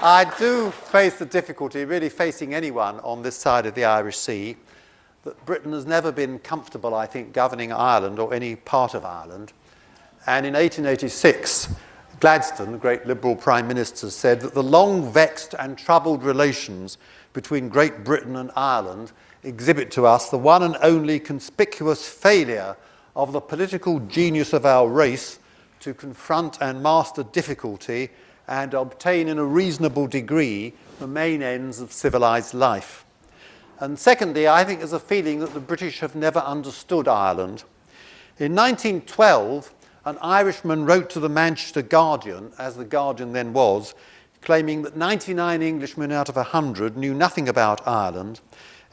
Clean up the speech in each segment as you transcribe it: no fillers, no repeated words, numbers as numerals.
I do face the difficulty, really facing anyone on this side of the Irish Sea, that Britain has never been comfortable, I think, governing Ireland or any part of Ireland. And in 1886, Gladstone, the great Liberal Prime Minister, said that the long vexed and troubled relations between Great Britain and Ireland exhibit to us the one and only conspicuous failure of the political genius of our race to confront and master difficulty and obtain in a reasonable degree the main ends of civilized life. And secondly, I think there's a feeling that the British have never understood Ireland. In 1912, an Irishman wrote to the Manchester Guardian, as the Guardian then was, claiming that 99 Englishmen out of 100 knew nothing about Ireland,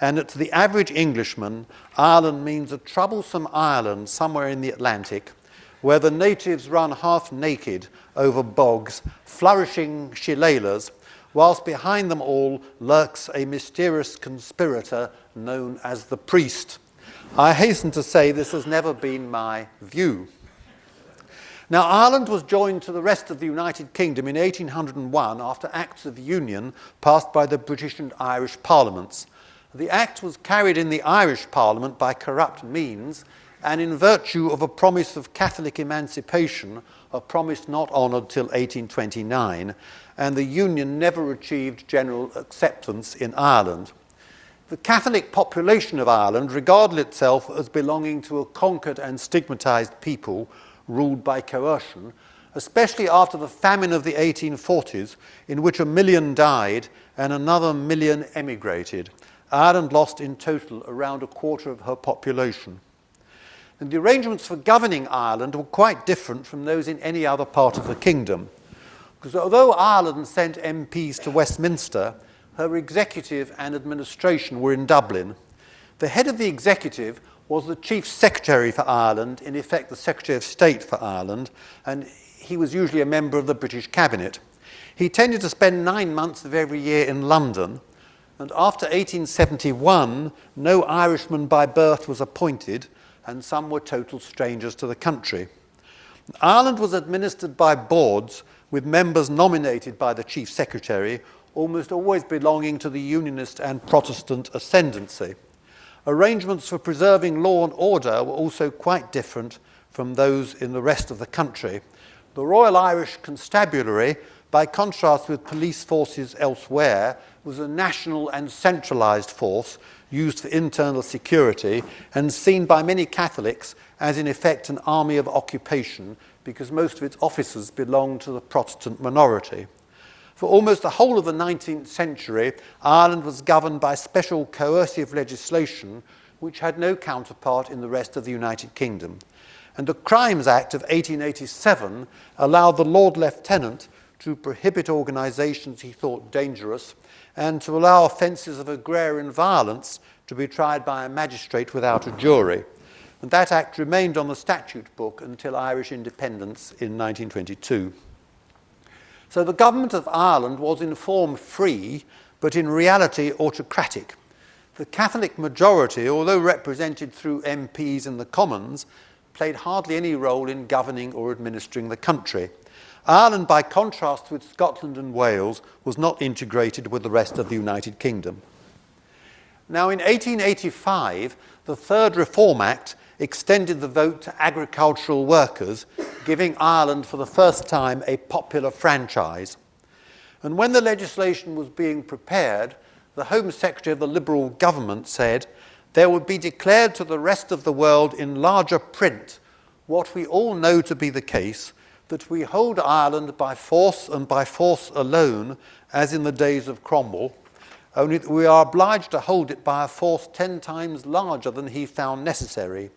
and that to the average Englishman, Ireland means a troublesome island somewhere in the Atlantic, where the natives run half naked over bogs, flourishing shillelaghs, whilst behind them all lurks a mysterious conspirator known as the priest. I hasten to say this has never been my view. Now, Ireland was joined to the rest of the United Kingdom in 1801 after Acts of Union passed by the British and Irish Parliaments. The Act was carried in the Irish Parliament by corrupt means, and in virtue of a promise of Catholic emancipation, a promise not honoured till 1829, and the Union never achieved general acceptance in Ireland. The Catholic population of Ireland regarded itself as belonging to a conquered and stigmatised people ruled by coercion, especially after the famine of the 1840s, in which 1 million died and another 1 million emigrated. Ireland lost in total around a quarter of her population. And the arrangements for governing Ireland were quite different from those in any other part of the kingdom. Because although Ireland sent MPs to Westminster, her executive and administration were in Dublin. The head of the executive was the Chief Secretary for Ireland, in effect the Secretary of State for Ireland, and he was usually a member of the British Cabinet. He tended to spend 9 months of every year in London, and after 1871, no Irishman by birth was appointed, and some were total strangers to the country. Ireland was administered by boards with members nominated by the Chief Secretary, almost always belonging to the Unionist and Protestant ascendancy. Arrangements for preserving law and order were also quite different from those in the rest of the country. The Royal Irish Constabulary, by contrast with police forces elsewhere, was a national and centralised force used for internal security and seen by many Catholics as in effect an army of occupation because most of its officers belonged to the Protestant minority. For almost the whole of the 19th century, Ireland was governed by special coercive legislation which had no counterpart in the rest of the United Kingdom. And the Crimes Act of 1887 allowed the Lord Lieutenant to prohibit organisations he thought dangerous and to allow offences of agrarian violence to be tried by a magistrate without a jury. And that act remained on the statute book until Irish independence in 1922. So the government of Ireland was in form free, but in reality autocratic. The Catholic majority, although represented through MPs in the Commons, played hardly any role in governing or administering the country. Ireland, by contrast with Scotland and Wales, was not integrated with the rest of the United Kingdom. Now, in 1885, the Third Reform Act extended the vote to agricultural workers, giving Ireland for the first time a popular franchise. And when the legislation was being prepared, the Home Secretary of the Liberal government said, "There would be declared to the rest of the world in larger print what we all know to be the case, that we hold Ireland by force and by force alone, as in the days of Cromwell, only that we are obliged to hold it by a force 10 times larger than he found necessary.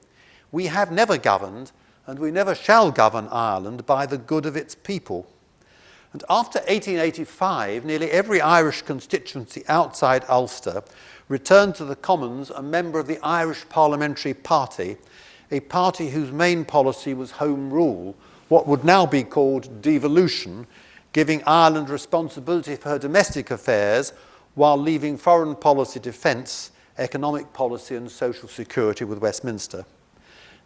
We have never governed, and we never shall govern Ireland by the good of its people." And after 1885, nearly every Irish constituency outside Ulster returned to the Commons a member of the Irish Parliamentary Party, a party whose main policy was Home Rule, what would now be called devolution, giving Ireland responsibility for her domestic affairs while leaving foreign policy, defence, economic policy and social security with Westminster.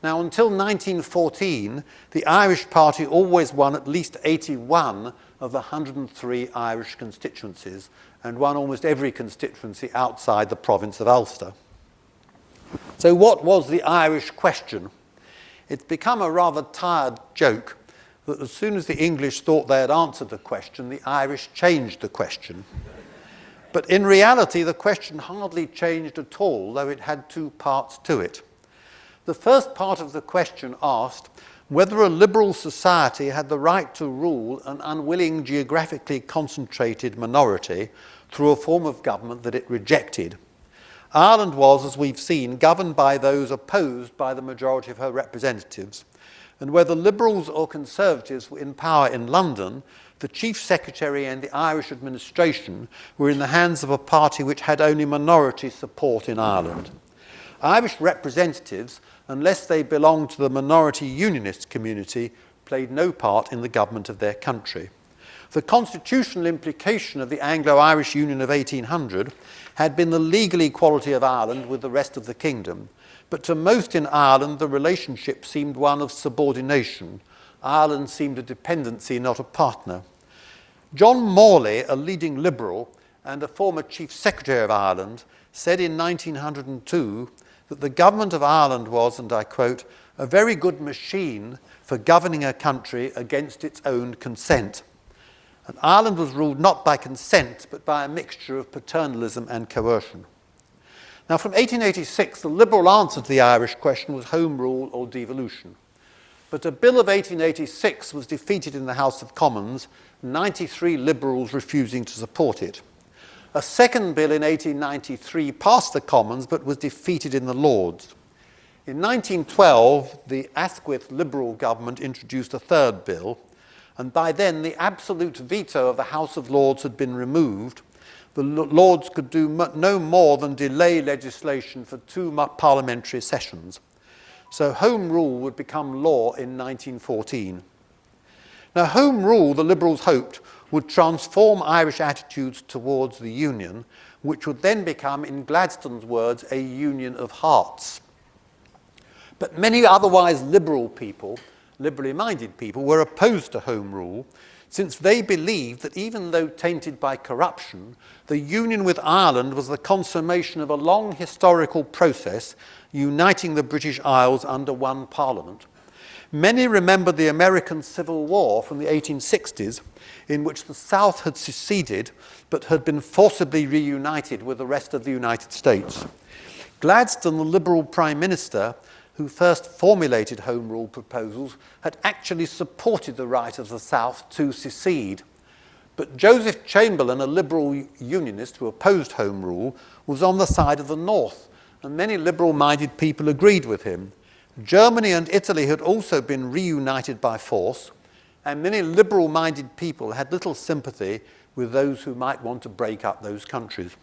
Now, until 1914, the Irish Party always won at least 81 of the 103 Irish constituencies and won almost every constituency outside the province of Ulster. So what was the Irish question? It's become a rather tired joke that as soon as the English thought they had answered the question, the Irish changed the question. But in reality, the question hardly changed at all, though it had two parts to it. The first part of the question asked whether a liberal society had the right to rule an unwilling, geographically concentrated minority through a form of government that it rejected. Ireland was, as we've seen, governed by those opposed by the majority of her representatives, and whether Liberals or Conservatives were in power in London, the Chief Secretary and the Irish administration were in the hands of a party which had only minority support in Ireland. Irish representatives, unless they belonged to the minority unionist community, played no part in the government of their country. The constitutional implication of the Anglo-Irish Union of 1800 had been the legal equality of Ireland with the rest of the kingdom, but to most in Ireland the relationship seemed one of subordination. Ireland seemed a dependency, not a partner. John Morley, a leading Liberal and a former Chief Secretary of Ireland, said in 1902 that the government of Ireland was, and I quote, a very good machine for governing a country against its own consent. And Ireland was ruled not by consent, but by a mixture of paternalism and coercion. Now, from 1886, the Liberal answer to the Irish question was Home Rule or devolution. But a bill of 1886 was defeated in the House of Commons, 93 Liberals refusing to support it. A second bill in 1893 passed the Commons, but was defeated in the Lords. In 1912, the Asquith Liberal government introduced a third bill, and by then the absolute veto of the House of Lords had been removed. The Lords could do no more than delay legislation for two parliamentary sessions. So Home Rule would become law in 1914. Now, Home Rule, the Liberals hoped, would transform Irish attitudes towards the Union, which would then become, in Gladstone's words, a union of hearts. But many otherwise liberal people, liberally minded people, were opposed to Home Rule, since they believed that even though tainted by corruption, the union with Ireland was the consummation of a long historical process uniting the British Isles under one parliament. Many remember the American Civil War from the 1860s, in which the South had seceded but had been forcibly reunited with the rest of the United States. Gladstone, the Liberal Prime Minister, who first formulated Home Rule proposals, had actually supported the right of the South to secede. But Joseph Chamberlain, a Liberal unionist who opposed Home Rule, was on the side of the North, and many liberal-minded people agreed with him. Germany and Italy had also been reunited by force, and many liberal-minded people had little sympathy with those who might want to break up those countries.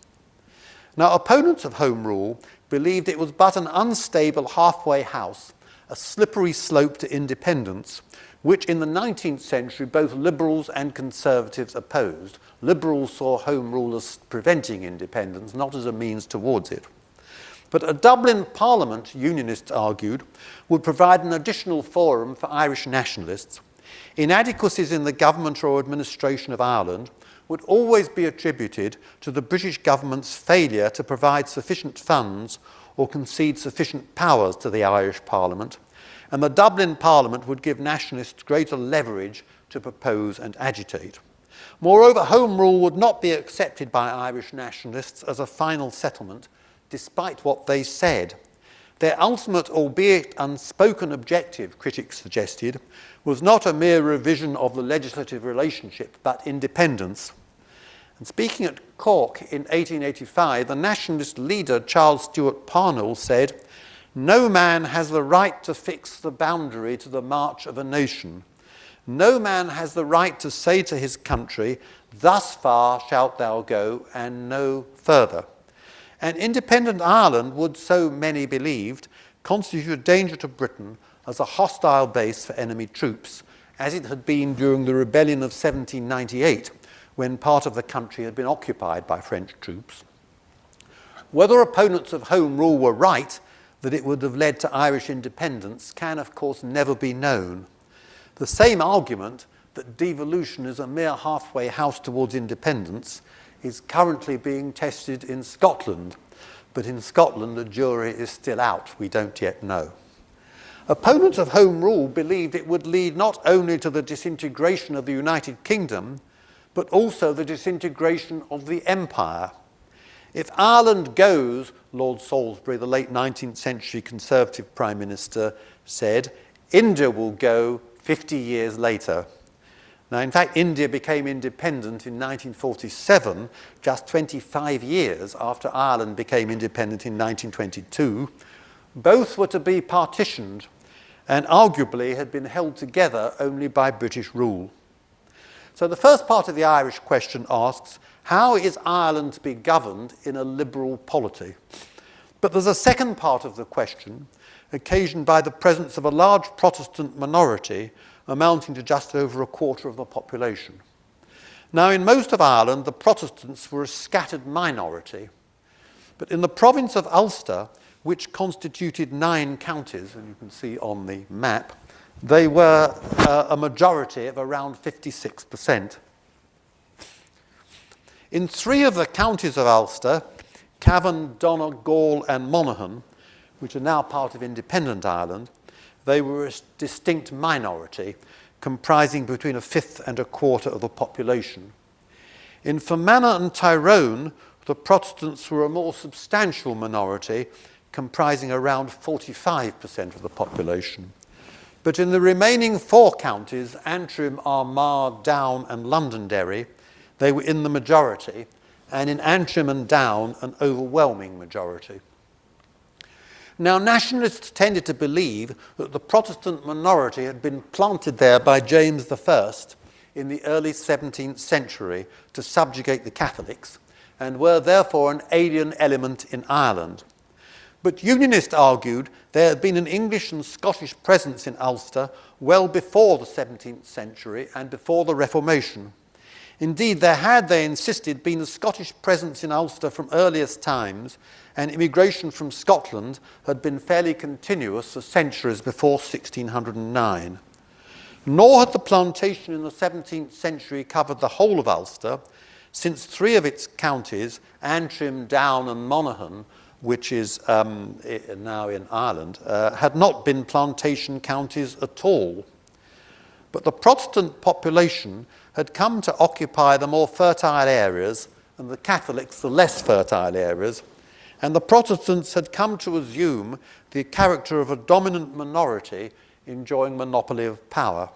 Now, opponents of Home Rule believed it was but an unstable halfway house, a slippery slope to independence, which in the 19th century both Liberals and Conservatives opposed. Liberals saw Home Rule as preventing independence, not as a means towards it. But a Dublin Parliament, Unionists argued, would provide an additional forum for Irish nationalists. Inadequacies in the government or administration of Ireland would always be attributed to the British government's failure to provide sufficient funds or concede sufficient powers to the Irish Parliament, and the Dublin Parliament would give nationalists greater leverage to propose and agitate. Moreover, Home Rule would not be accepted by Irish nationalists as a final settlement, despite what they said. Their ultimate, albeit unspoken objective, critics suggested, was not a mere revision of the legislative relationship, but independence. And speaking at Cork in 1885, the nationalist leader Charles Stewart Parnell said, "No man has the right to fix the boundary to the march of a nation. No man has the right to say to his country, 'Thus far shalt thou go, and no further.'" And independent Ireland would, so many believed, constitute a danger to Britain as a hostile base for enemy troops, as it had been during the rebellion of 1798, when part of the country had been occupied by French troops. Whether opponents of Home Rule were right, that it would have led to Irish independence, can of course never be known. The same argument that devolution is a mere halfway house towards independence is currently being tested in Scotland. But in Scotland, the jury is still out. We don't yet know. Opponents of Home Rule believed it would lead not only to the disintegration of the United Kingdom, but also the disintegration of the empire. If Ireland goes, Lord Salisbury, the late 19th century Conservative Prime Minister, said, India will go 50 years later. Now, in fact, India became independent in 1947, just 25 years after Ireland became independent in 1922. Both were to be partitioned and arguably had been held together only by British rule. So the first part of the Irish question asks, how is Ireland to be governed in a liberal polity? But there's a second part of the question, occasioned by the presence of a large Protestant minority amounting to just over a quarter of the population. Now, in most of Ireland, the Protestants were a scattered minority. But in the province of Ulster, which constituted 9 counties, and you can see on the map, they were a majority of around 56%. In 3 of the counties of Ulster, Cavan, Donegal and Monaghan, which are now part of independent Ireland, they were a distinct minority, comprising between a fifth and a quarter of the population. In Fermanagh and Tyrone, the Protestants were a more substantial minority, comprising around 45% of the population. But in the remaining 4 counties, Antrim, Armagh, Down and Londonderry, they were in the majority, and in Antrim and Down, an overwhelming majority. Now, nationalists tended to believe that the Protestant minority had been planted there by James I in the early 17th century to subjugate the Catholics, and were therefore an alien element in Ireland. But Unionists argued there had been an English and Scottish presence in Ulster well before the 17th century and before the Reformation. Indeed, there had, they insisted, been a Scottish presence in Ulster from earliest times, and immigration from Scotland had been fairly continuous for centuries before 1609. Nor had the plantation in the 17th century covered the whole of Ulster, since 3 of its counties, Antrim, Down and Monaghan, which is now in Ireland, had not been plantation counties at all. But the Protestant population had come to occupy the more fertile areas and the Catholics the less fertile areas, and the Protestants had come to assume the character of a dominant minority enjoying monopoly of power.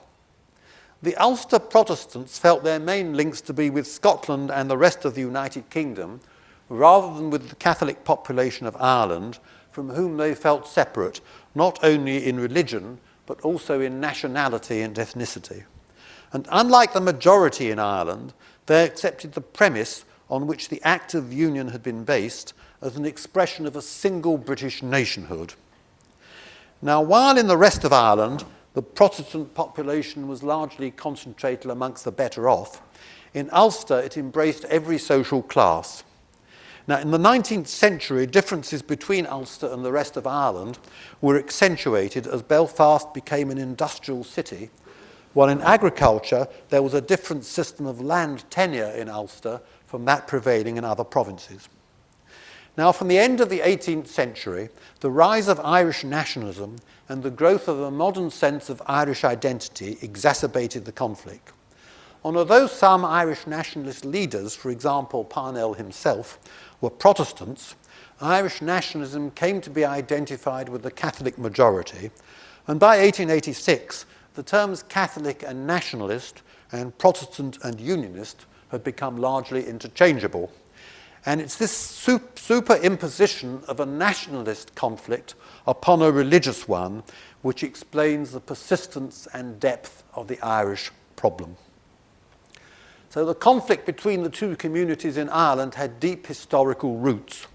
The Ulster Protestants felt their main links to be with Scotland and the rest of the United Kingdom, rather than with the Catholic population of Ireland, from whom they felt separate, not only in religion, but also in nationality and ethnicity. And unlike the majority in Ireland, they accepted the premise on which the Act of Union had been based as an expression of a single British nationhood. Now, while in the rest of Ireland, the Protestant population was largely concentrated amongst the better off, in Ulster it embraced every social class. Now, in the 19th century, differences between Ulster and the rest of Ireland were accentuated as Belfast became an industrial city, while in agriculture there was a different system of land tenure in Ulster from that prevailing in other provinces. Now, from the end of the 18th century, the rise of Irish nationalism and the growth of a modern sense of Irish identity exacerbated the conflict. And although some Irish nationalist leaders, for example Parnell himself, were Protestants, Irish nationalism came to be identified with the Catholic majority, and by 1886, the terms Catholic and nationalist and Protestant and unionist had become largely interchangeable. And it's this superimposition of a nationalist conflict upon a religious one which explains the persistence and depth of the Irish problem. So the conflict between the two communities in Ireland had deep historical roots.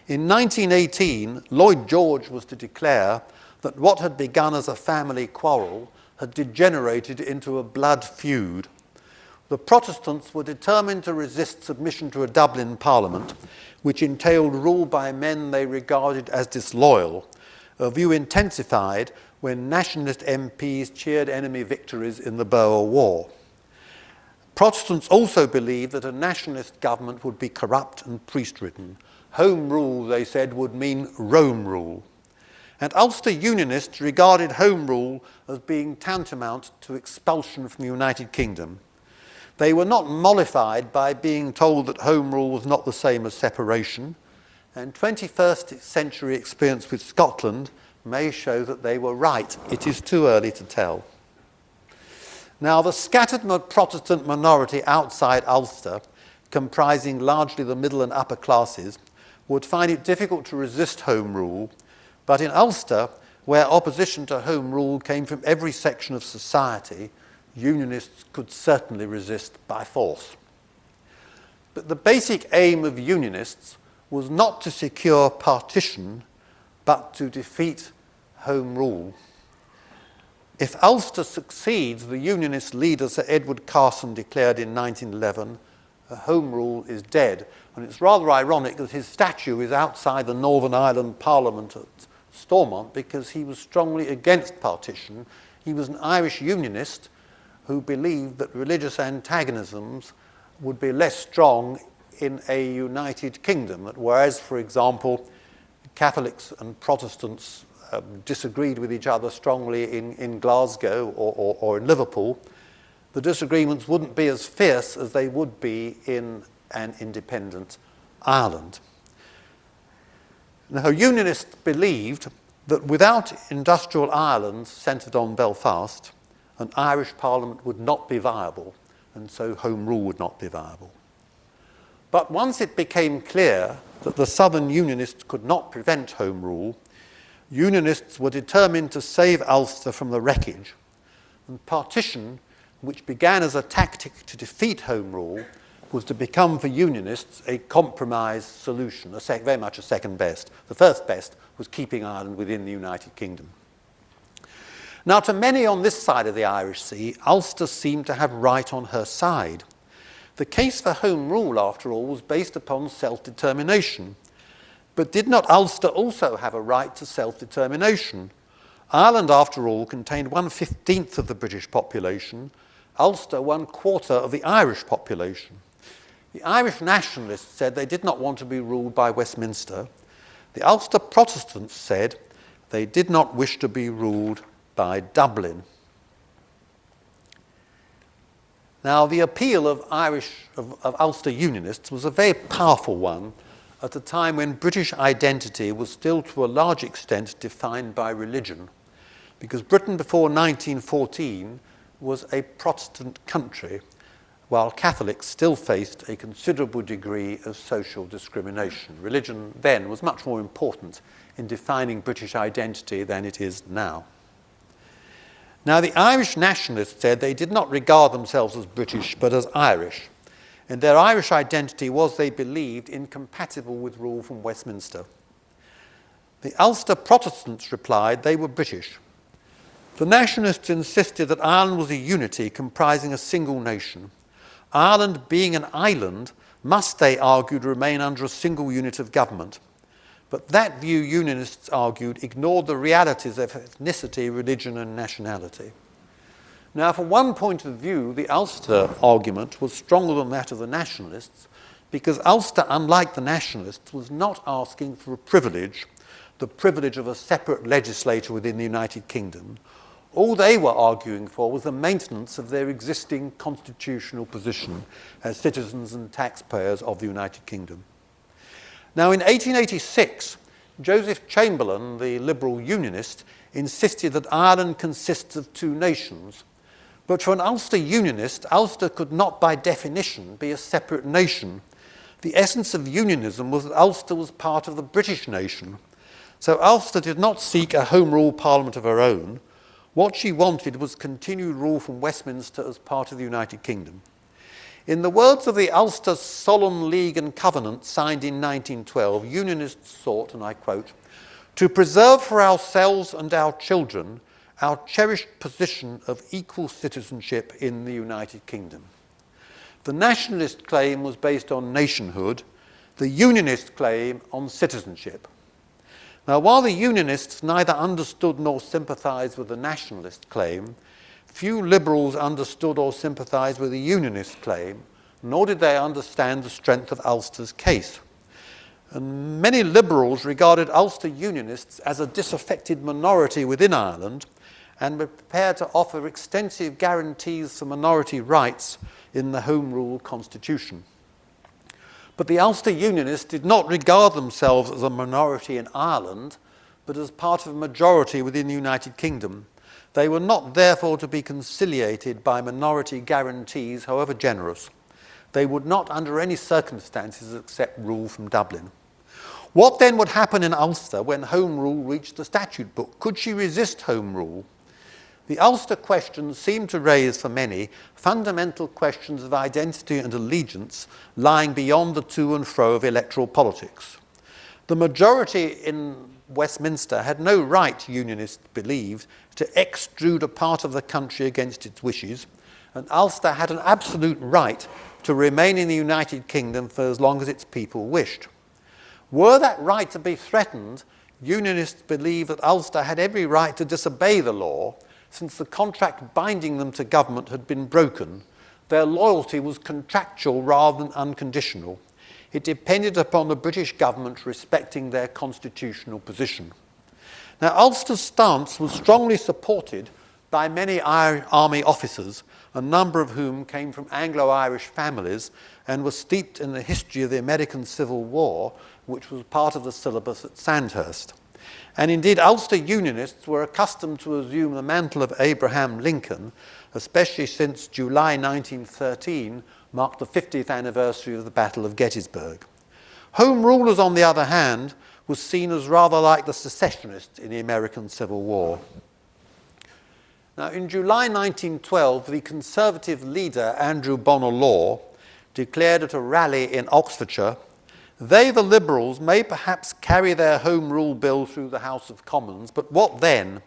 In 1918, Lloyd George was to declare that what had begun as a family quarrel had degenerated into a blood feud. The Protestants were determined to resist submission to a Dublin Parliament, which entailed rule by men they regarded as disloyal, a view intensified when nationalist MPs cheered enemy victories in the Boer War. Protestants also believed that a nationalist government would be corrupt and priest-ridden. Home rule, they said, would mean Rome rule. And Ulster Unionists regarded Home Rule as being tantamount to expulsion from the United Kingdom. They were not mollified by being told that Home Rule was not the same as separation, and 21st century experience with Scotland may show that they were right. It is too early to tell. Now, the scattered Protestant minority outside Ulster, comprising largely the middle and upper classes, would find it difficult to resist Home Rule. But in Ulster, where opposition to Home Rule came from every section of society, Unionists could certainly resist by force. But the basic aim of Unionists was not to secure partition, but to defeat Home Rule. If Ulster succeeds, the Unionist leader Sir Edward Carson declared in 1911, Home Rule is dead. And it's rather ironic that his statue is outside the Northern Ireland Parliament at Stormont because he was strongly against partition. He was an Irish Unionist who believed that religious antagonisms would be less strong in a united kingdom. That whereas, for example, Catholics and Protestants disagreed with each other strongly in Glasgow or in Liverpool, the disagreements wouldn't be as fierce as they would be in an independent Ireland. Now, Unionists believed that without industrial Ireland centred on Belfast, an Irish Parliament would not be viable, and so Home Rule would not be viable. But once it became clear that the Southern Unionists could not prevent Home Rule, Unionists were determined to save Ulster from the wreckage, and partition, which began as a tactic to defeat Home Rule, was to become for Unionists a compromise solution, very much a second best. The first best was keeping Ireland within the United Kingdom. Now, to many on this side of the Irish Sea, Ulster seemed to have right on her side. The case for Home Rule, after all, was based upon self-determination. But did not Ulster also have a right to self-determination? Ireland, after all, contained 1/15 of the British population, Ulster 1/4 of the Irish population. The Irish nationalists said they did not want to be ruled by Westminster. The Ulster Protestants said they did not wish to be ruled by Dublin. Now, the appeal of Ulster Unionists was a very powerful one at a time when British identity was still to a large extent defined by religion, because Britain before 1914 was a Protestant country, while Catholics still faced a considerable degree of social discrimination. Religion then was much more important in defining British identity than it is now. Now, the Irish nationalists said they did not regard themselves as British, but as Irish, and their Irish identity was, they believed, incompatible with rule from Westminster. The Ulster Protestants replied they were British. The nationalists insisted that Ireland was a unity comprising a single nation. Ireland, being an island, must, they argued, remain under a single unit of government. But that view, Unionists argued, ignored the realities of ethnicity, religion, and nationality. Now, from one point of view, the Ulster argument was stronger than that of the nationalists, because Ulster, unlike the nationalists, was not asking for a privilege, the privilege of a separate legislature within the United Kingdom. All they were arguing for was the maintenance of their existing constitutional position as citizens and taxpayers of the United Kingdom. Now, in 1886, Joseph Chamberlain, the liberal unionist, insisted that Ireland consists of two nations. But for an Ulster unionist, Ulster could not by definition be a separate nation. The essence of unionism was that Ulster was part of the British nation. So Ulster did not seek a Home Rule Parliament of her own. What she wanted was continued rule from Westminster as part of the United Kingdom. In the words of the Ulster Solemn League and Covenant signed in 1912, Unionists sought, and I quote, "to preserve for ourselves and our children our cherished position of equal citizenship in the United Kingdom." The nationalist claim was based on nationhood, the unionist claim on citizenship. Now, while the Unionists neither understood nor sympathised with the nationalist claim, few Liberals understood or sympathised with the Unionist claim, nor did they understand the strength of Ulster's case. And many Liberals regarded Ulster Unionists as a disaffected minority within Ireland and were prepared to offer extensive guarantees for minority rights in the Home Rule Constitution. But the Ulster Unionists did not regard themselves as a minority in Ireland, but as part of a majority within the United Kingdom. They were not therefore to be conciliated by minority guarantees, however generous. They would not under any circumstances accept rule from Dublin. What then would happen in Ulster when Home Rule reached the statute book? Could she resist Home Rule? The Ulster Question seemed to raise for many fundamental questions of identity and allegiance lying beyond the to and fro of electoral politics. The majority in Westminster had no right, Unionists believed, to extrude a part of the country against its wishes, and Ulster had an absolute right to remain in the United Kingdom for as long as its people wished. Were that right to be threatened, Unionists believed that Ulster had every right to disobey the law, since the contract binding them to government had been broken. Their loyalty was contractual rather than unconditional. It depended upon the British government respecting their constitutional position. Now, Ulster's stance was strongly supported by many army officers, a number of whom came from Anglo-Irish families and were steeped in the history of the American Civil War, which was part of the syllabus at Sandhurst. And indeed, Ulster Unionists were accustomed to assume the mantle of Abraham Lincoln, especially since July 1913 marked the 50th anniversary of the Battle of Gettysburg. Home Rulers, on the other hand, was seen as rather like the secessionists in the American Civil War. Now, in July 1912, the Conservative leader, Andrew Bonar Law, declared at a rally in Oxfordshire, "They, the Liberals, may perhaps carry their Home Rule Bill through the House of Commons, but what then?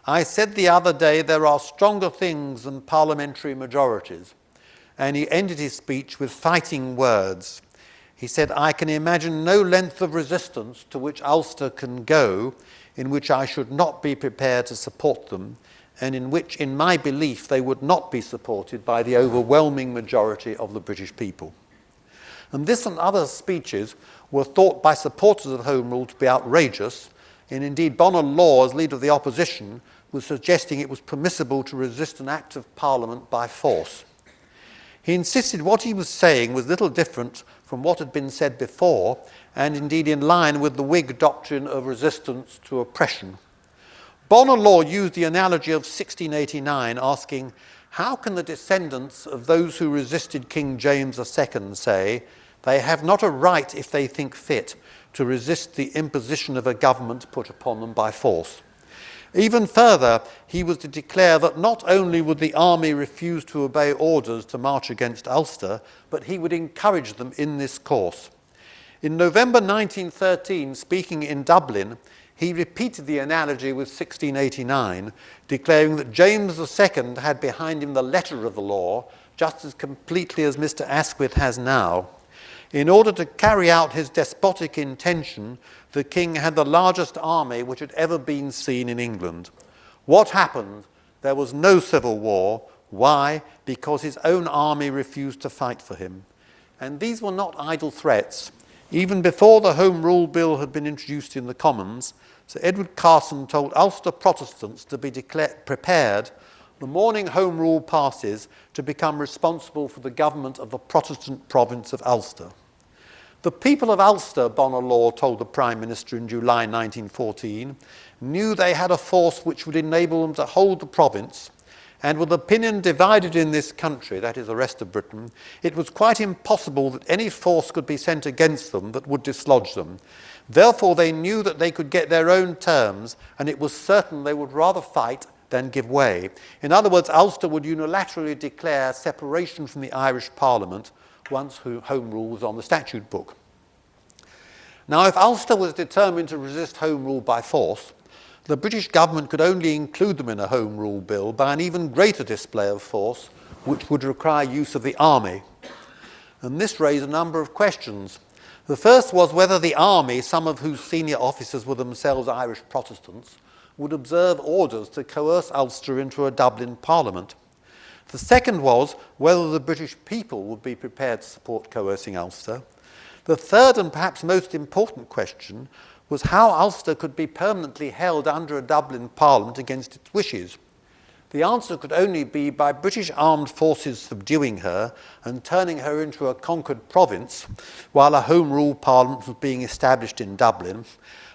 I said the other day there are stronger things than parliamentary majorities." And he ended his speech with fighting words. He said, "I can imagine no length of resistance to which Ulster can go, in which I should not be prepared to support them, and in which, in my belief, they would not be supported by the overwhelming majority of the British people." And this and other speeches were thought by supporters of Home Rule to be outrageous, and indeed Bonar Law, as leader of the opposition, was suggesting it was permissible to resist an act of Parliament by force. He insisted what he was saying was little different from what had been said before, and indeed in line with the Whig doctrine of resistance to oppression. Bonar Law used the analogy of 1689, asking, how can the descendants of those who resisted King James II say they have not a right, if they think fit, to resist the imposition of a government put upon them by force? Even further, he was to declare that not only would the army refuse to obey orders to march against Ulster, but he would encourage them in this course. In November 1913, speaking in Dublin, he repeated the analogy with 1689, declaring that James II had behind him the letter of the law, just as completely as Mr. Asquith has now. In order to carry out his despotic intention, the king had the largest army which had ever been seen in England. What happened? There was no civil war. Why? Because his own army refused to fight for him. And these were not idle threats. Even before the Home Rule Bill had been introduced in the Commons, Sir Edward Carson told Ulster Protestants to be prepared the morning Home Rule passes to become responsible for the government of the Protestant province of Ulster. The people of Ulster, Bonar Law told the Prime Minister in July 1914, knew they had a force which would enable them to hold the province, and with opinion divided in this country, that is the rest of Britain, it was quite impossible that any force could be sent against them that would dislodge them. Therefore they knew that they could get their own terms, and it was certain they would rather fight than give way. In other words, Ulster would unilaterally declare separation from the Irish Parliament once Home Rule was on the statute book. Now, if Ulster was determined to resist Home Rule by force, the British government could only include them in a Home Rule Bill by an even greater display of force, which would require use of the army. And this raised a number of questions. The first was whether the army, some of whose senior officers were themselves Irish Protestants, would observe orders to coerce Ulster into a Dublin Parliament. The second was whether the British people would be prepared to support coercing Ulster. The third and perhaps most important question was how Ulster could be permanently held under a Dublin Parliament against its wishes. The answer could only be by British armed forces subduing her and turning her into a conquered province while a Home Rule Parliament was being established in Dublin.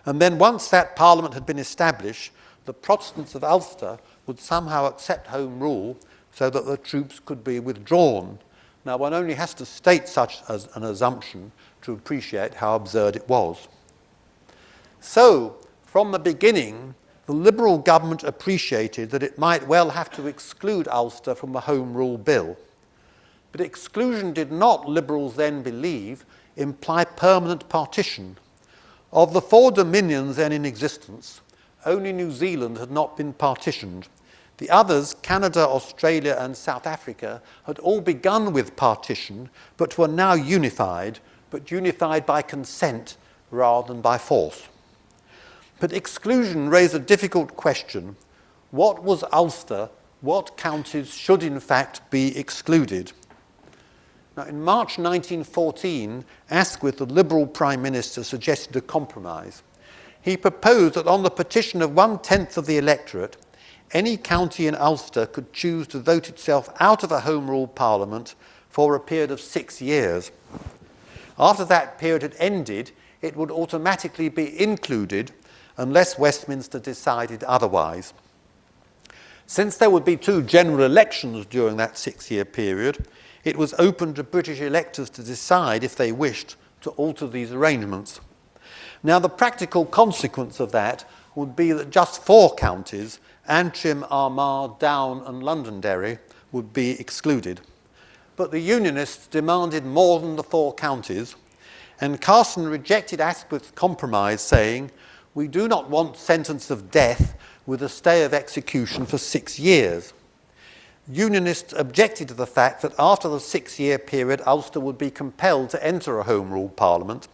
And then once that Parliament had been established, the Protestants of Ulster would somehow accept Home Rule so that the troops could be withdrawn. Now, one only has to state such as an assumption to appreciate how absurd it was. So, from the beginning, the Liberal government appreciated that it might well have to exclude Ulster from the Home Rule Bill. But exclusion did not, Liberals then believe, imply permanent partition. Of the 4 dominions then in existence, only New Zealand had not been partitioned. The others, Canada, Australia and South Africa, had all begun with partition, but were now unified, but unified by consent rather than by force. But exclusion raised a difficult question. What was Ulster? What counties should in fact be excluded? Now, in March 1914, Asquith, the Liberal Prime Minister, suggested a compromise. He proposed that on the petition of 1/10 of the electorate, any county in Ulster could choose to vote itself out of a Home Rule Parliament for a period of 6 years. After that period had ended, it would automatically be included unless Westminster decided otherwise. Since there would be 2 general elections during that 6-year period, it was open to British electors to decide, if they wished, to alter these arrangements. Now, the practical consequence of that would be that just 4 counties, Antrim, Armagh, Down and Londonderry, would be excluded. But the Unionists demanded more than the 4 counties, and Carson rejected Asquith's compromise, saying, "We do not want sentence of death with a stay of execution for 6 years." Unionists objected to the fact that after the 6-year period, Ulster would be compelled to enter a Home Rule Parliament.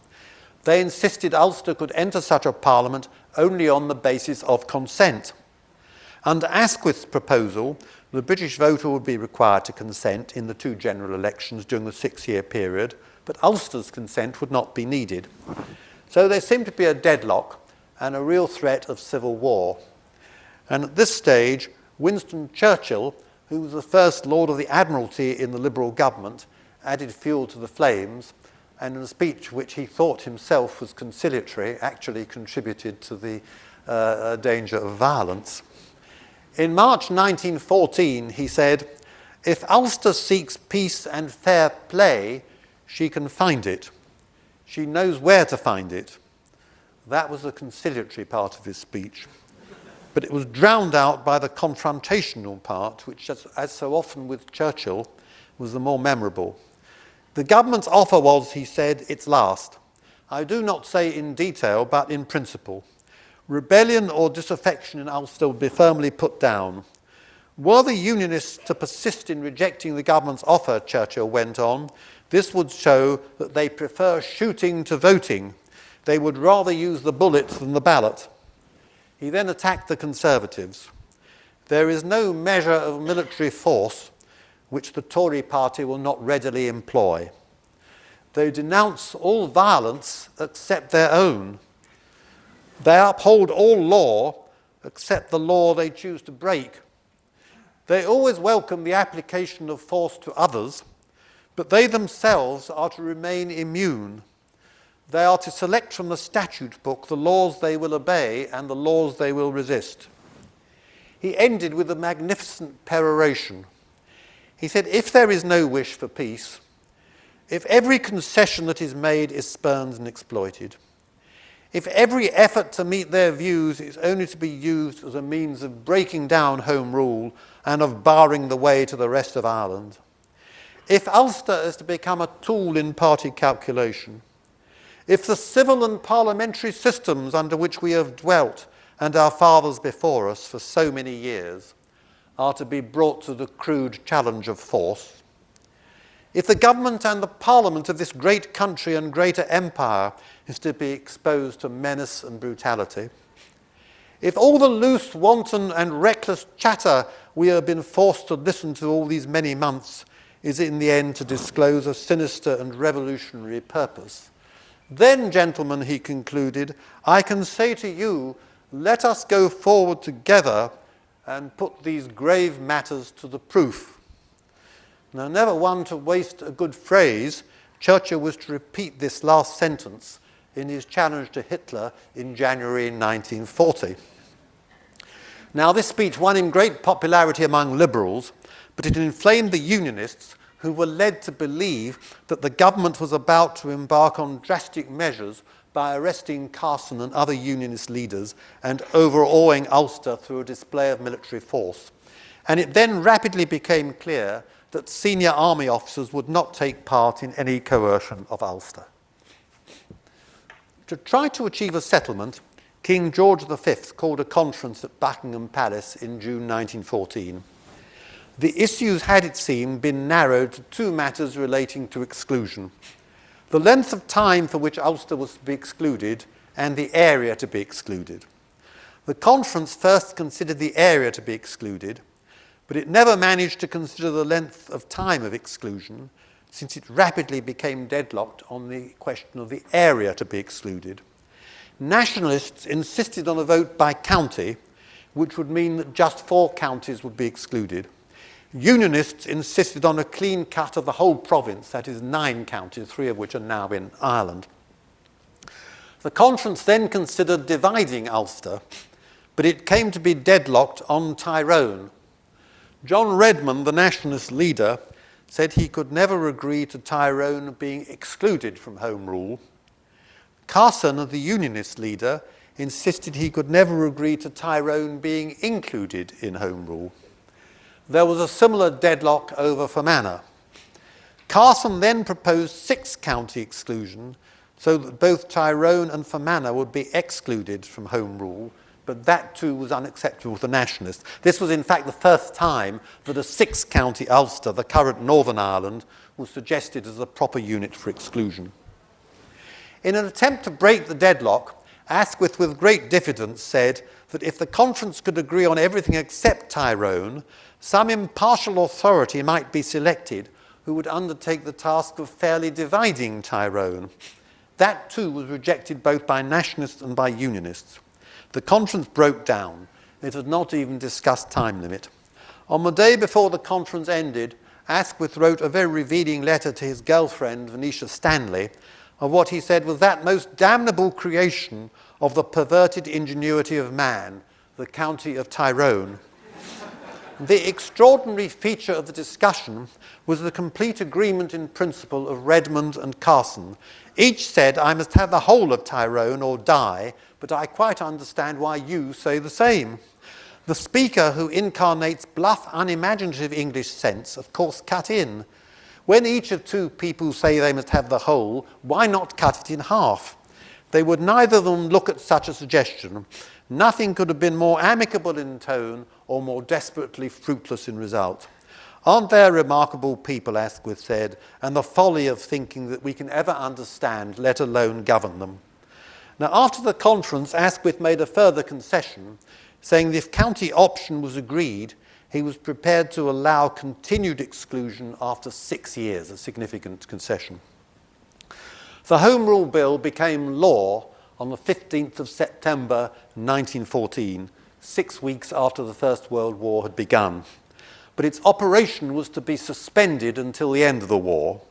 They insisted Ulster could enter such a Parliament only on the basis of consent. Under Asquith's proposal, the British voter would be required to consent in the 2 general elections during the 6-year period, but Ulster's consent would not be needed. So there seemed to be a deadlock and a real threat of civil war. And at this stage, Winston Churchill, who was the first Lord of the Admiralty in the Liberal government, added fuel to the flames, and in a speech which he thought himself was conciliatory, actually contributed to the danger of violence. In March 1914, he said, "If Ulster seeks peace and fair play, she can find it. She knows where to find it." That was the conciliatory part of his speech. But it was drowned out by the confrontational part, which, as so often with Churchill, was the more memorable. The government's offer was, he said, its last. I do not say in detail, but in principle. Rebellion or disaffection in Ulster would be firmly put down. Were the Unionists to persist in rejecting the government's offer, Churchill went on, this would show that they prefer shooting to voting. They would rather use the bullet than the ballot. He then attacked the Conservatives. There is no measure of military force which the Tory party will not readily employ. They denounce all violence except their own. They uphold all law except the law they choose to break. They always welcome the application of force to others, but they themselves are to remain immune. They are to select from the statute book the laws they will obey and the laws they will resist. He ended with a magnificent peroration. He said, if there is no wish for peace, if every concession that is made is spurned and exploited, if every effort to meet their views is only to be used as a means of breaking down Home Rule and of barring the way to the rest of Ireland, if Ulster is to become a tool in party calculation, if the civil and parliamentary systems under which we have dwelt and our fathers before us for so many years are to be brought to the crude challenge of force, if the government and the parliament of this great country and greater empire is to be exposed to menace and brutality, If all the loose, wanton and reckless chatter we have been forced to listen to all these many months is in the end to disclose a sinister and revolutionary purpose, then, gentlemen, he concluded, I can say to you, let us go forward together and put these grave matters to the proof. Now, never one to waste a good phrase, Churchill was to repeat this last sentence in his challenge to Hitler in January 1940. Now, this speech won him great popularity among liberals, but it inflamed the Unionists, who were led to believe that the government was about to embark on drastic measures by arresting Carson and other Unionist leaders and overawing Ulster through a display of military force. And it then rapidly became clear that senior army officers would not take part in any coercion of Ulster. To try to achieve a settlement, King George V called a conference at Buckingham Palace in June 1914. The issues had, it seemed, been narrowed to two matters relating to exclusion: the length of time for which Ulster was to be excluded and the area to be excluded. The conference first considered the area to be excluded, but it never managed to consider the length of time of exclusion, since it rapidly became deadlocked on the question of the area to be excluded. Nationalists insisted on a vote by county, which would mean that just 4 counties would be excluded. Unionists insisted on a clean cut of the whole province, that is 9 counties, 3 of which are now in Ireland. The conference then considered dividing Ulster, but it came to be deadlocked on Tyrone. John Redmond, the nationalist leader, said he could never agree to Tyrone being excluded from Home Rule. Carson, the Unionist leader, insisted he could never agree to Tyrone being included in Home Rule. There was a similar deadlock over Fermanagh. Carson then proposed 6-county exclusion so that both Tyrone and Fermanagh would be excluded from Home Rule, but that too was unacceptable to the nationalists. This was in fact the first time that a 6-county Ulster, the current Northern Ireland, was suggested as a proper unit for exclusion. In an attempt to break the deadlock, Asquith with great diffidence said that if the conference could agree on everything except Tyrone, some impartial authority might be selected who would undertake the task of fairly dividing Tyrone. That too was rejected both by nationalists and by Unionists. The conference broke down. It had not even discussed time limit. On the day before the conference ended, Asquith wrote a very revealing letter to his girlfriend, Venetia Stanley, of what he said was that most damnable creation of the perverted ingenuity of man, the county of Tyrone. The extraordinary feature of the discussion was the complete agreement in principle of Redmond and Carson. Each said, I must have the whole of Tyrone or die, but I quite understand why you say the same. The speaker, who incarnates bluff, unimaginative English sense, of course cut in. When each of 2 people say they must have the whole, why not cut it in half? They would neither of them look at such a suggestion. Nothing could have been more amicable in tone or more desperately fruitless in result. Aren't there remarkable people, Asquith said, and the folly of thinking that we can ever understand, let alone govern them? Now, after the conference, Asquith made a further concession, saying that if county option was agreed, he was prepared to allow continued exclusion after 6 years, a significant concession. The Home Rule Bill became law on the 15th of September 1914, 6 weeks after the First World War had begun. But its operation was to be suspended until the end of the war,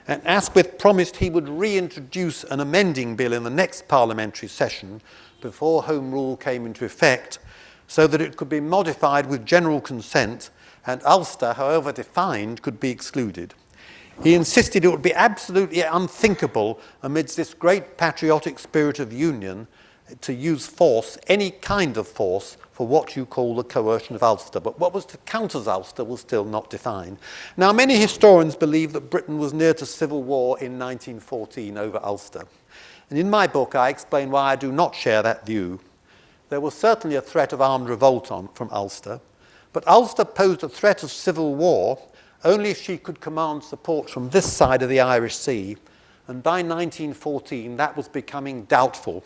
and Asquith promised he would reintroduce an amending bill in the next parliamentary session before Home Rule came into effect, so that it could be modified with general consent and Ulster, however defined, could be excluded. He insisted it would be absolutely unthinkable amidst this great patriotic spirit of union to use force, any kind of force, for what you call the coercion of Ulster. But what was to count as Ulster was still not defined. Now, many historians believe that Britain was near to civil war in 1914 over Ulster. And in my book, I explain why I do not share that view. There was certainly a threat of armed revolt from Ulster, but Ulster posed a threat of civil war only if she could command support from this side of the Irish Sea, and by 1914 that was becoming doubtful.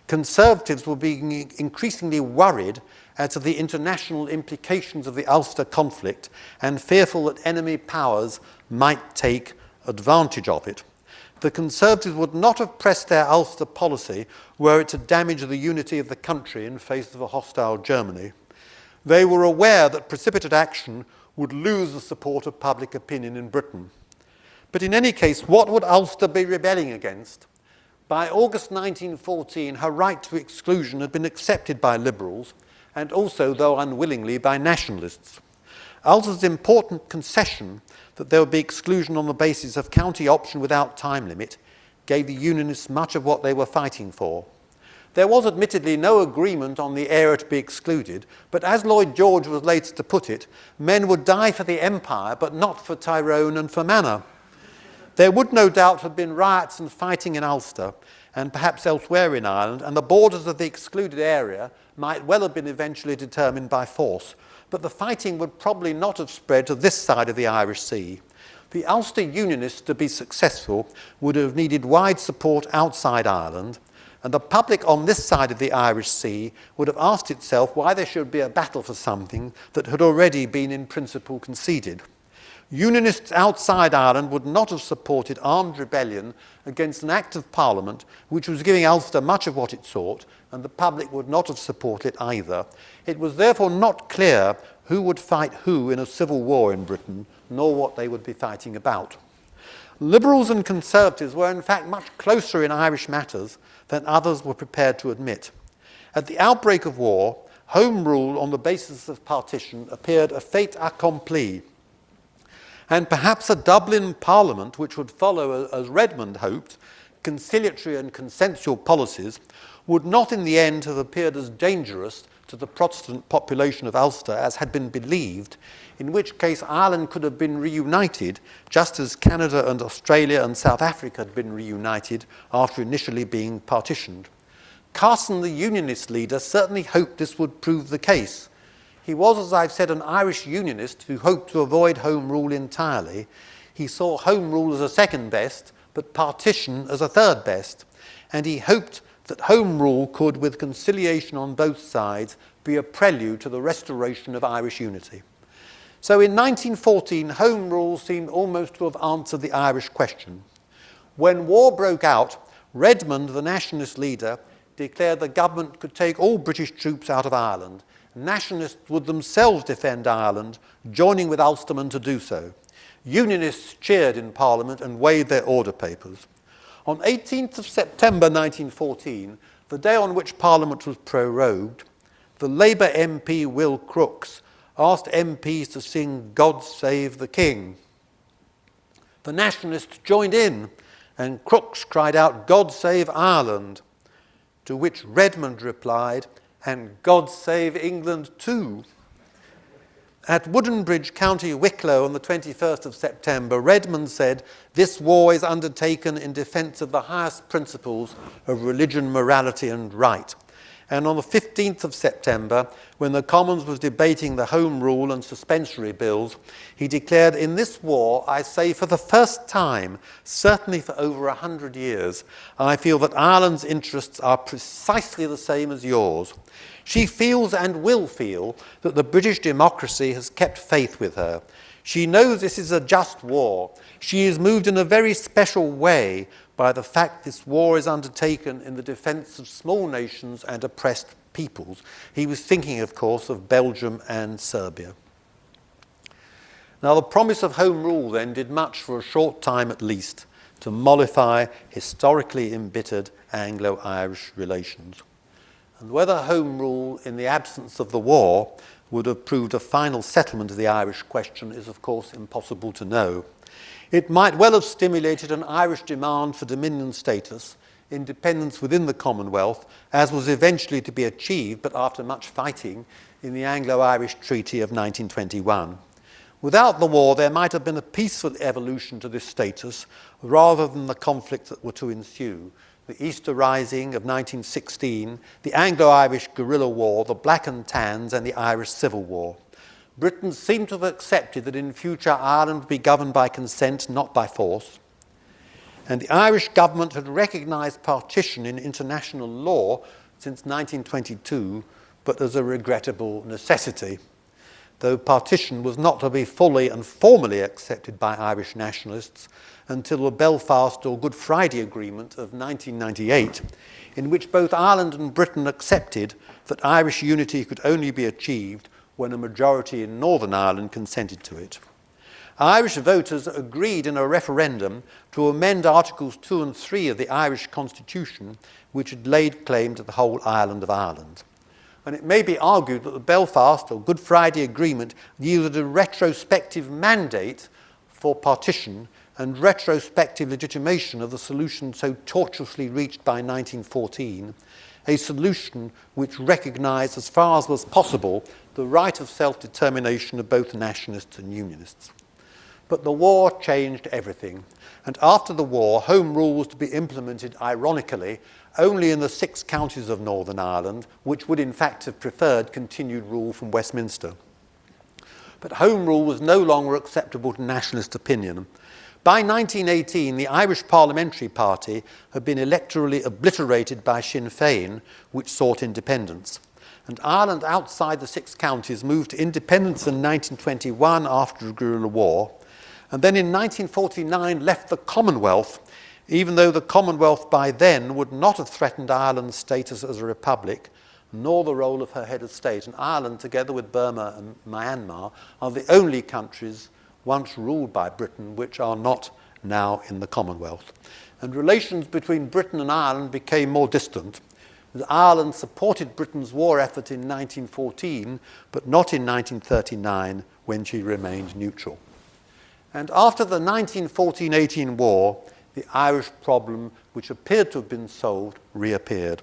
Conservatives were being increasingly worried as to the international implications of the Ulster conflict and fearful that enemy powers might take advantage of it. The Conservatives would not have pressed their Ulster policy were it to damage the unity of the country in face of a hostile Germany. They were aware that precipitate action would lose the support of public opinion in Britain. But in any case, what would Ulster be rebelling against? By August 1914, her right to exclusion had been accepted by Liberals and also, though unwillingly, by nationalists. Ulster's important concession that there would be exclusion on the basis of county option without time limit gave the Unionists much of what they were fighting for. There was admittedly no agreement on the area to be excluded, but as Lloyd George was later to put it, men would die for the empire, but not for Tyrone and for manor. There would no doubt have been riots and fighting in Ulster, and perhaps elsewhere in Ireland, and the borders of the excluded area might well have been eventually determined by force, but the fighting would probably not have spread to this side of the Irish Sea. The Ulster Unionists, to be successful, would have needed wide support outside Ireland, and the public on this side of the Irish Sea would have asked itself why there should be a battle for something that had already been in principle conceded. Unionists outside Ireland would not have supported armed rebellion against an Act of Parliament which was giving Ulster much of what it sought, and the public would not have supported it either. It was therefore not clear who would fight who in a civil war in Britain, nor what they would be fighting about. Liberals and Conservatives were in fact much closer in Irish matters than others were prepared to admit. At the outbreak of war, Home Rule on the basis of partition appeared a fait accompli, and perhaps a Dublin Parliament, which would follow, as Redmond hoped, conciliatory and consensual policies, would not in the end have appeared as dangerous to the Protestant population of Ulster as had been believed, in which case Ireland could have been reunited just as Canada and Australia and South Africa had been reunited after initially being partitioned. Carson, the Unionist leader, certainly hoped this would prove the case. He was, as I've said, an Irish Unionist who hoped to avoid Home Rule entirely. He saw Home Rule as a second best, but partition as a third best. And he hoped that Home Rule could, with conciliation on both sides, be a prelude to the restoration of Irish unity. So in 1914, Home Rule seemed almost to have answered the Irish question. When war broke out, Redmond, the nationalist leader, declared the government could take all British troops out of Ireland. Nationalists would themselves defend Ireland, joining with Ulstermen to do so. Unionists cheered in Parliament and waved their order papers. On 18th of September 1914, the day on which Parliament was prorogued, the Labour MP Will Crooks asked MPs to sing God Save the King. The Nationalists joined in, and Crooks cried out, God Save Ireland, to which Redmond replied, and God Save England too. At Woodenbridge, County Wicklow, on the 21st of September, Redmond said, this war is undertaken in defence of the highest principles of religion, morality and right. And on the 15th of September, when the Commons was debating the Home Rule and suspensory bills, he declared, in this war, I say for the first time, certainly for over 100 years, I feel that Ireland's interests are precisely the same as yours. She feels and will feel that the British democracy has kept faith with her. She knows this is a just war. She is moved in a very special way by the fact this war is undertaken in the defence of small nations and oppressed peoples. He was thinking, of course, of Belgium and Serbia. Now, the promise of Home Rule then did much, for a short time at least, to mollify historically embittered Anglo-Irish relations. And whether Home Rule, in the absence of the war, would have proved a final settlement of the Irish question is, of course, impossible to know. It might well have stimulated an Irish demand for dominion status, independence within the Commonwealth, as was eventually to be achieved, but after much fighting, in the Anglo-Irish Treaty of 1921. Without the war, there might have been a peaceful evolution to this status, rather than the conflicts that were to ensue. The Easter Rising of 1916, the Anglo-Irish guerrilla war, the Black and Tans, and the Irish Civil War. Britain seemed to have accepted that in future Ireland would be governed by consent, not by force. and the Irish government had recognised partition in international law since 1922, but as a regrettable necessity, though partition was not to be fully and formally accepted by Irish nationalists until the Belfast or Good Friday Agreement of 1998, in which both Ireland and Britain accepted that Irish unity could only be achieved when a majority in Northern Ireland consented to it. Irish voters agreed in a referendum to amend Articles 2 and 3 of the Irish Constitution, which had laid claim to the whole island of Ireland. And it may be argued that the Belfast or Good Friday Agreement yielded a retrospective mandate for partition and retrospective legitimation of the solution so tortuously reached by 1914, a solution which recognised as far as was possible the right of self-determination of both nationalists and unionists. But the war changed everything, and after the war, Home Rule was to be implemented, ironically, only in the 6 counties of Northern Ireland, which would in fact have preferred continued rule from Westminster. But Home Rule was no longer acceptable to nationalist opinion. By 1918, the Irish Parliamentary Party had been electorally obliterated by Sinn Féin, which sought independence. And Ireland outside the 6 counties moved to independence in 1921 after the guerrilla war, and then in 1949 left the Commonwealth, even though the Commonwealth by then would not have threatened Ireland's status as a republic, nor the role of her head of state. And Ireland, together with Burma and Myanmar, are the only countries once ruled by Britain which are not now in the Commonwealth. And relations between Britain and Ireland became more distant. Ireland supported Britain's war effort in 1914, but not in 1939, when she remained neutral. And after the 1914-18 war, the Irish problem, which appeared to have been solved, reappeared.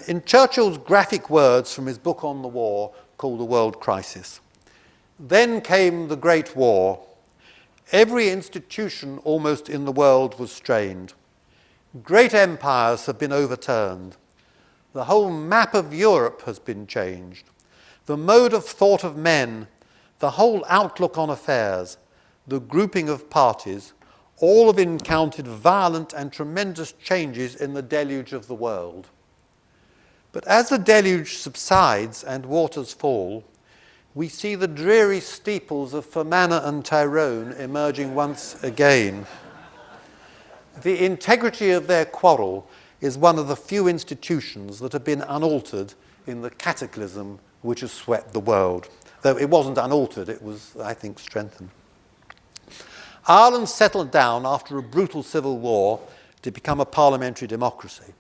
In Churchill's graphic words from his book on the war, called The World Crisis, "Then came the Great War. Every institution almost in the world was strained. Great empires have been overturned. The whole map of Europe has been changed. The mode of thought of men, the whole outlook on affairs, the grouping of parties, all have encountered violent and tremendous changes in the deluge of the world. But as the deluge subsides and waters fall, we see the dreary steeples of Fermanagh and Tyrone emerging once again. The integrity of their quarrel is one of the few institutions that have been unaltered in the cataclysm which has swept the world. Though it wasn't unaltered, it was, I think, strengthened. Ireland settled down after a brutal civil war to become a parliamentary democracy.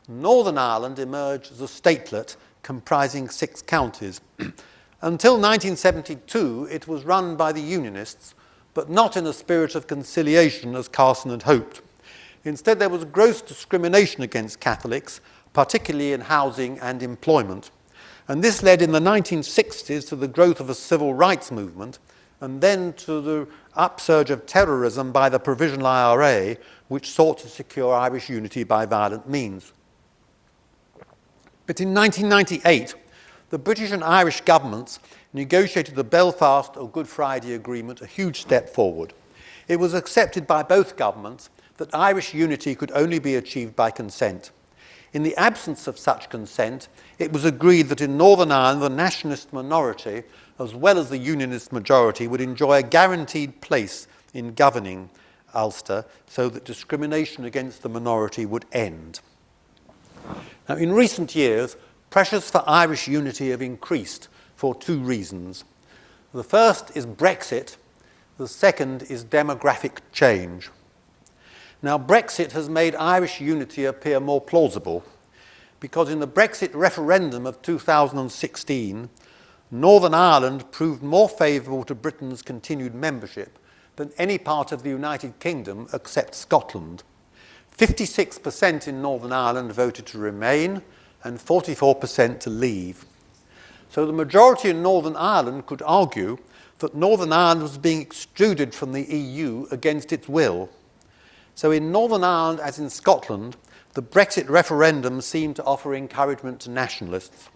Northern Ireland emerged as a statelet comprising 6 counties. Until 1972, it was run by the Unionists, but not in a spirit of conciliation as Carson had hoped. Instead, there was gross discrimination against Catholics, particularly in housing and employment. And this led in the 1960s to the growth of a civil rights movement, and then to the upsurge of terrorism by the Provisional IRA, which sought to secure Irish unity by violent means. But in 1998, the British and Irish governments negotiated the Belfast or Good Friday Agreement, a huge step forward. It was accepted by both governments that Irish unity could only be achieved by consent. In the absence of such consent, it was agreed that in Northern Ireland, the nationalist minority, as well as the unionist majority, would enjoy a guaranteed place in governing Ulster, so that discrimination against the minority would end. Now, in recent years, pressures for Irish unity have increased for 2 reasons. The first is Brexit, the second is demographic change. Now, Brexit has made Irish unity appear more plausible, because in the Brexit referendum of 2016, Northern Ireland proved more favourable to Britain's continued membership than any part of the United Kingdom except Scotland. 56% in Northern Ireland voted to remain and 44% to leave. So the majority in Northern Ireland could argue that Northern Ireland was being extruded from the EU against its will. So in Northern Ireland, as in Scotland, the Brexit referendum seemed to offer encouragement to nationalists.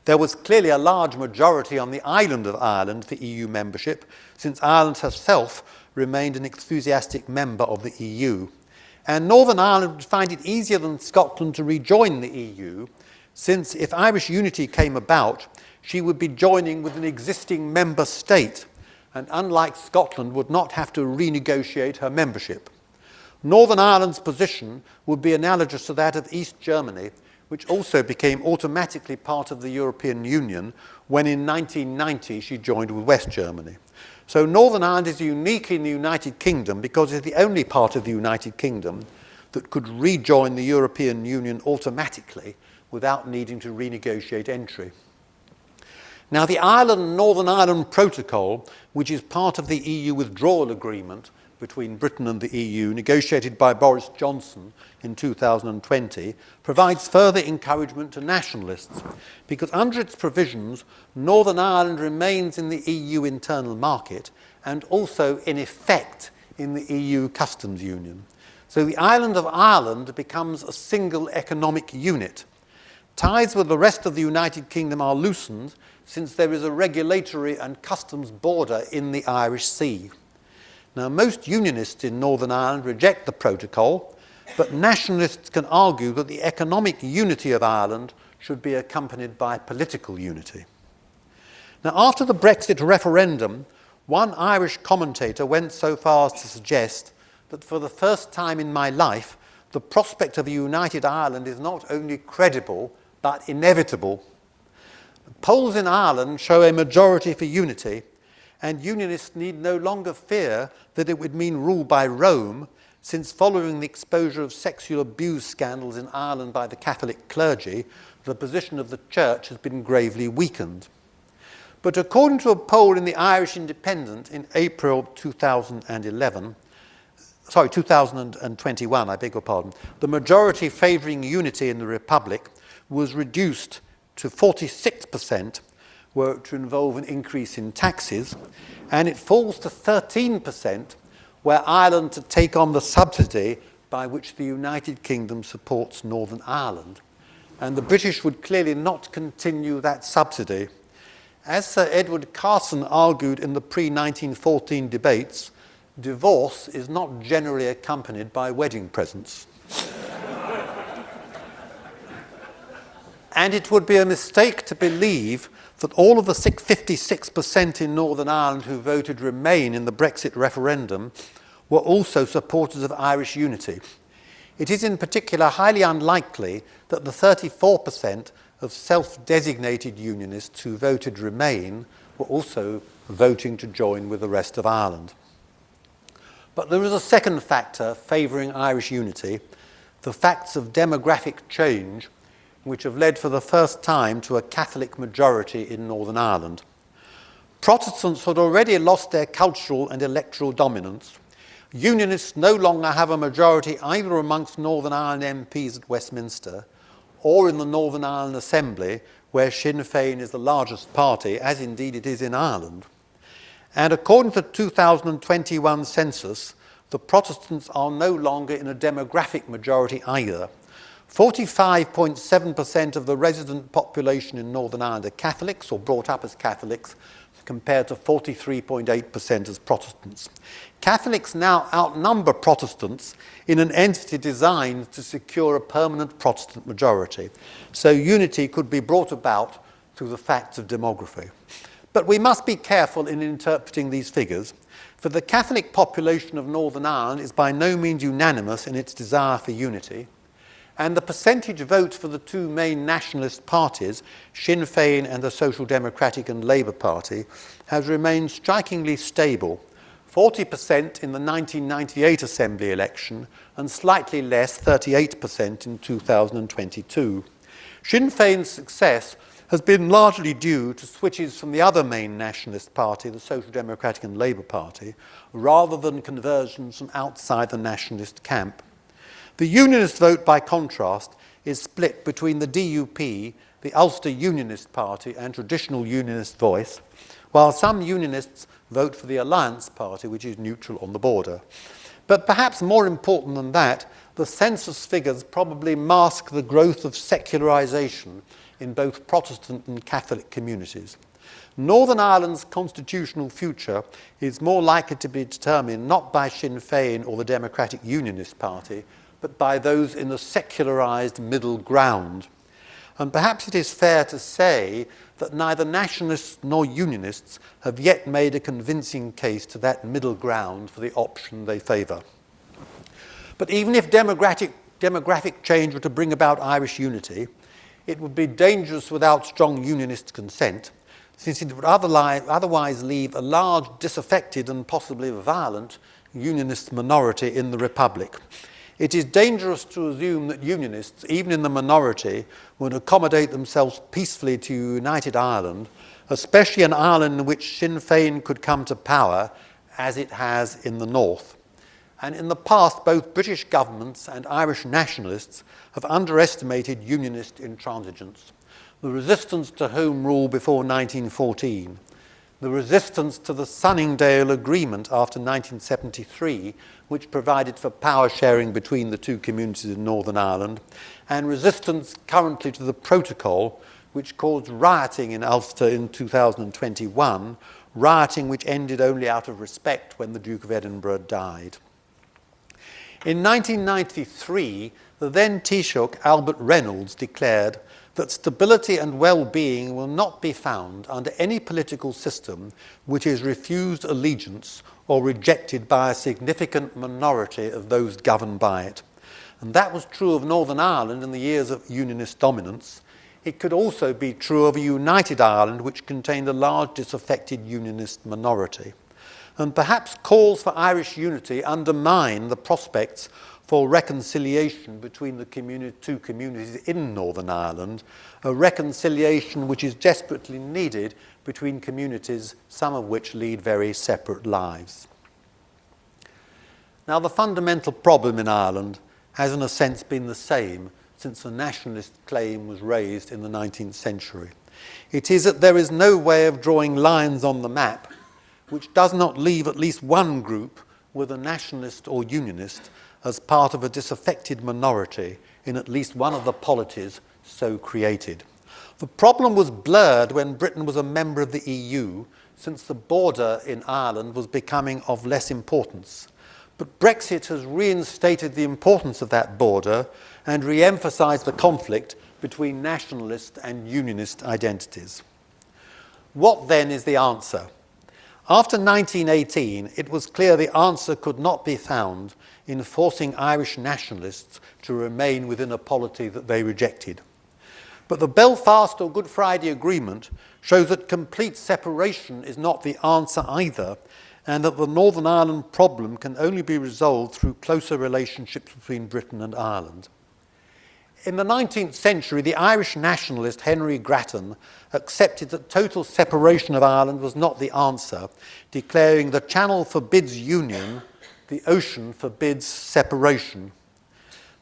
There was clearly a large majority on the island of Ireland for EU membership, since Ireland herself remained an enthusiastic member of the EU. And Northern Ireland would find it easier than Scotland to rejoin the EU, since if Irish unity came about, she would be joining with an existing member state, and unlike Scotland, would not have to renegotiate her membership. Northern Ireland's position would be analogous to that of East Germany, which also became automatically part of the European Union when in 1990 she joined with West Germany. So Northern Ireland is unique in the United Kingdom because it's the only part of the United Kingdom that could rejoin the European Union automatically without needing to renegotiate entry. Now, the Northern Ireland Protocol, which is part of the EU withdrawal agreement between Britain and the EU, negotiated by Boris Johnson in 2020, provides further encouragement to nationalists, because under its provisions, Northern Ireland remains in the EU internal market and also, in effect, in the EU customs union. So the island of Ireland becomes a single economic unit. Ties with the rest of the United Kingdom are loosened since there is a regulatory and customs border in the Irish Sea. Now, most unionists in Northern Ireland reject the protocol, but nationalists can argue that the economic unity of Ireland should be accompanied by political unity. Now, after the Brexit referendum, one Irish commentator went so far as to suggest that for the first time in my life, the prospect of a united Ireland is not only credible, but inevitable. Polls in Ireland show a majority for unity, and unionists need no longer fear that it would mean rule by Rome, since following the exposure of sexual abuse scandals in Ireland by the Catholic clergy, the position of the Church has been gravely weakened. But according to a poll in the Irish Independent in April 2021, the majority favouring unity in the Republic was reduced to 46%, were to involve an increase in taxes, and it falls to 13% were Ireland to take on the subsidy by which the United Kingdom supports Northern Ireland. And the British would clearly not continue that subsidy. As Sir Edward Carson argued in the pre-1914 debates, divorce is not generally accompanied by wedding presents. And it would be a mistake to believe that all of the 56% in Northern Ireland who voted Remain in the Brexit referendum were also supporters of Irish unity. It is in particular highly unlikely that the 34% of self-designated unionists who voted Remain were also voting to join with the rest of Ireland. But there is a second factor favouring Irish unity, the facts of demographic change, which have led for the first time to a Catholic majority in Northern Ireland. Protestants had already lost their cultural and electoral dominance. Unionists no longer have a majority either amongst Northern Ireland MPs at Westminster or in the Northern Ireland Assembly, where Sinn Féin is the largest party, as indeed it is in Ireland. And according to the 2021 census, the Protestants are no longer in a demographic majority either. 45.7% of the resident population in Northern Ireland are Catholics or brought up as Catholics, compared to 43.8% as Protestants. Catholics now outnumber Protestants in an entity designed to secure a permanent Protestant majority. So unity could be brought about through the facts of demography. But we must be careful in interpreting these figures, for the Catholic population of Northern Ireland is by no means unanimous in its desire for unity, and the percentage vote for the two main nationalist parties, Sinn Féin and the Social Democratic and Labour Party, has remained strikingly stable, 40% in the 1998 Assembly election and slightly less, 38% in 2022. Sinn Féin's success has been largely due to switches from the other main nationalist party, the Social Democratic and Labour Party, rather than conversions from outside the nationalist camp. The Unionist vote, by contrast, is split between the DUP, the Ulster Unionist Party, and Traditional Unionist Voice, while some Unionists vote for the Alliance Party, which is neutral on the border. But perhaps more important than that, the census figures probably mask the growth of secularisation in both Protestant and Catholic communities. Northern Ireland's constitutional future is more likely to be determined not by Sinn Féin or the Democratic Unionist Party, but by those in the secularised middle ground. And perhaps it is fair to say that neither nationalists nor unionists have yet made a convincing case to that middle ground for the option they favour. But even if demographic change were to bring about Irish unity, it would be dangerous without strong unionist consent, since it would otherwise leave a large, disaffected and possibly violent unionist minority in the Republic. It is dangerous to assume that unionists, even in the minority, would accommodate themselves peacefully to united Ireland, especially an Ireland in which Sinn Féin could come to power, as it has in the north. And in the past, both British governments and Irish nationalists have underestimated unionist intransigence. The resistance to Home Rule before 1914, the resistance to the Sunningdale Agreement after 1973, which provided for power sharing between the two communities in Northern Ireland, and resistance currently to the Protocol, which caused rioting in Ulster in 2021, rioting which ended only out of respect when the Duke of Edinburgh died. In 1993, the then Taoiseach Albert Reynolds declared that stability and well-being will not be found under any political system which is refused allegiance or rejected by a significant minority of those governed by it. And that was true of Northern Ireland in the years of unionist dominance. It could also be true of a united Ireland which contained a large disaffected unionist minority. And perhaps calls for Irish unity undermine the prospects for reconciliation between the two communities in Northern Ireland, a reconciliation which is desperately needed between communities, some of which lead very separate lives. Now, the fundamental problem in Ireland has in a sense been the same since the nationalist claim was raised in the 19th century. It is that there is no way of drawing lines on the map which does not leave at least one group, whether nationalist or unionist, as part of a disaffected minority in at least one of the polities so created. The problem was blurred when Britain was a member of the EU, since the border in Ireland was becoming of less importance. But Brexit has reinstated the importance of that border and re-emphasised the conflict between nationalist and unionist identities. What then is the answer? After 1918, it was clear the answer could not be found in forcing Irish nationalists to remain within a polity that they rejected. But the Belfast or Good Friday Agreement shows that complete separation is not the answer either, and that the Northern Ireland problem can only be resolved through closer relationships between Britain and Ireland. In the 19th century, the Irish nationalist Henry Grattan accepted that total separation of Ireland was not the answer, declaring the Channel forbids union, the ocean forbids separation.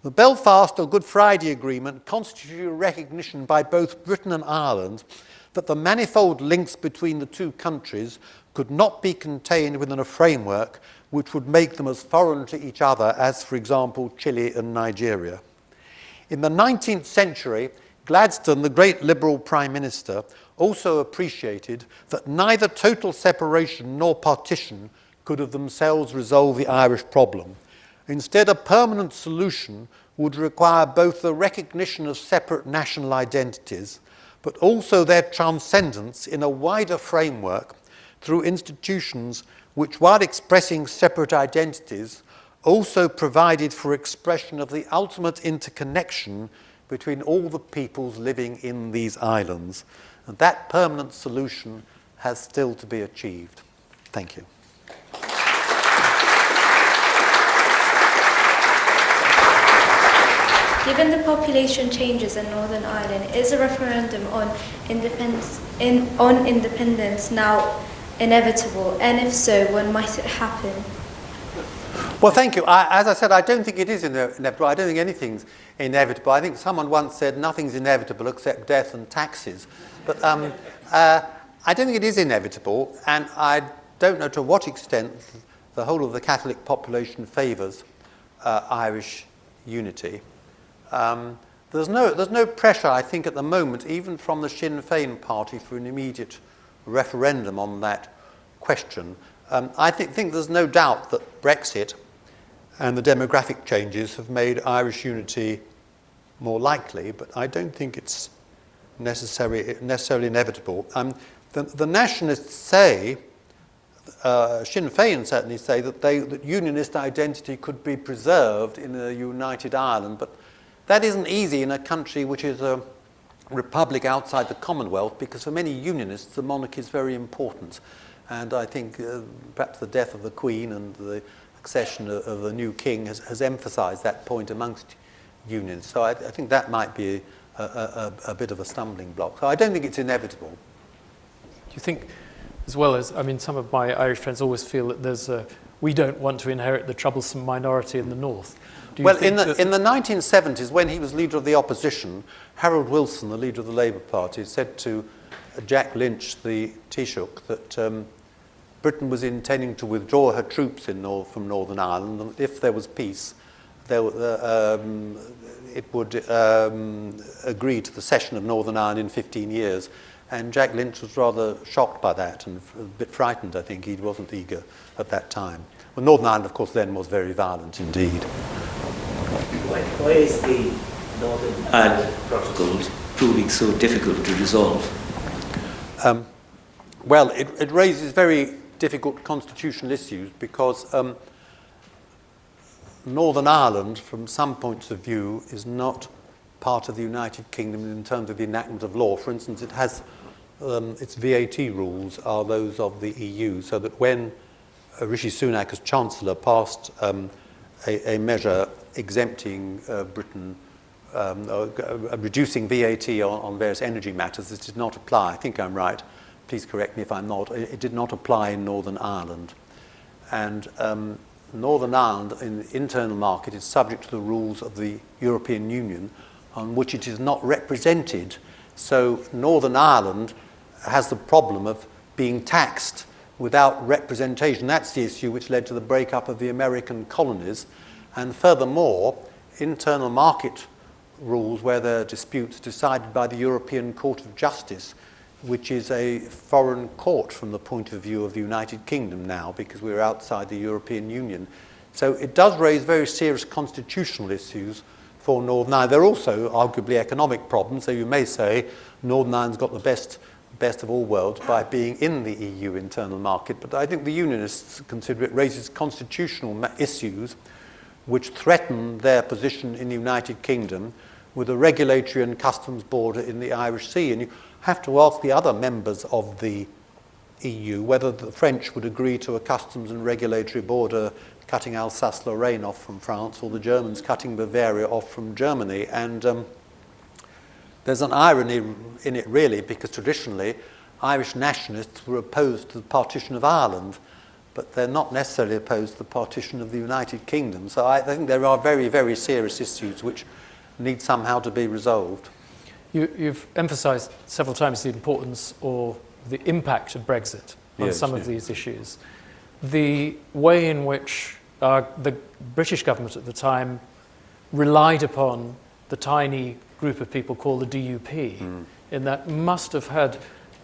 The Belfast or Good Friday Agreement constituted a recognition by both Britain and Ireland that the manifold links between the two countries could not be contained within a framework which would make them as foreign to each other as, for example, Chile and Nigeria. In the 19th century, Gladstone, the great Liberal Prime Minister, also appreciated that neither total separation nor partition could of themselves resolve the Irish problem. Instead, a permanent solution would require both the recognition of separate national identities, but also their transcendence in a wider framework through institutions which, while expressing separate identities, also provided for expression of the ultimate interconnection between all the peoples living in these islands. And that permanent solution has still to be achieved. Thank you. Given the population changes in Northern Ireland, is a referendum on independence now inevitable? And if so, when might it happen? Well, thank you. As I said, I don't think it is inevitable. I don't think anything's inevitable. I think someone once said nothing's inevitable except death and taxes. But I don't think it is inevitable, and I don't know to what extent the whole of the Catholic population favours Irish unity. There's no pressure, I think, at the moment, even from the Sinn Féin party, for an immediate referendum on that question. I think there's no doubt that Brexit and the demographic changes have made Irish unity more likely, but I don't think it's necessarily inevitable. The nationalists say, Sinn Féin certainly say, that unionist identity could be preserved in a united Ireland, but that isn't easy in a country which is a republic outside the Commonwealth, because for many unionists the monarchy is very important. And I think perhaps the death of the Queen and the accession of the new king has emphasised that point amongst unions. So I think that might be a bit of a stumbling block. So I don't think it's inevitable. Do you think, as well as, I mean, some of my Irish friends always feel that we don't want to inherit the troublesome minority in the north. Well, in the 1970s, when he was leader of the opposition, Harold Wilson, the leader of the Labour Party, said to Jack Lynch, the Taoiseach, that Britain was intending to withdraw her troops from Northern Ireland, and if there was peace, it would agree to the cession of Northern Ireland in 15 years. And Jack Lynch was rather shocked by that and a bit frightened, I think. He wasn't eager at that time. Well, Northern Ireland, of course, then was very violent indeed. Why is the Northern Ireland Protocol proving so difficult to resolve? Well, it raises very difficult constitutional issues because Northern Ireland, from some points of view, is not part of the United Kingdom in terms of the enactment of law. For instance, it has its VAT rules are those of the EU, so that when Rishi Sunak as Chancellor passed a measure exempting Britain, reducing VAT on various energy matters, this did not apply. I think I'm right. Please correct me if I'm not. It did not apply in Northern Ireland. And Northern Ireland, in the internal market, is subject to the rules of the European Union, on which it is not represented. So Northern Ireland has the problem of being taxed without representation. That's the issue which led to the breakup of the American colonies. And furthermore, internal market rules, where there are disputes decided by the European Court of Justice, which is a foreign court from the point of view of the United Kingdom now, because we're outside the European Union. So it does raise very serious constitutional issues for Northern Ireland. There are also arguably economic problems, so you may say Northern Ireland's got the best of all worlds by being in the EU internal market, but I think the Unionists consider it raises constitutional issues which threaten their position in the United Kingdom with a regulatory and customs border in the Irish Sea. And you have to ask the other members of the EU whether the French would agree to a customs and regulatory border cutting Alsace-Lorraine off from France, or the Germans cutting Bavaria off from Germany. And there's an irony in it, really, because traditionally Irish nationalists were opposed to the partition of Ireland, but they're not necessarily opposed to the partition of the United Kingdom. So I think there are very, very serious issues which need somehow to be resolved. You've emphasised several times the importance or the impact of Brexit on some of these issues. The way in which the British government at the time relied upon the tiny group of people called the DUP, in that must have had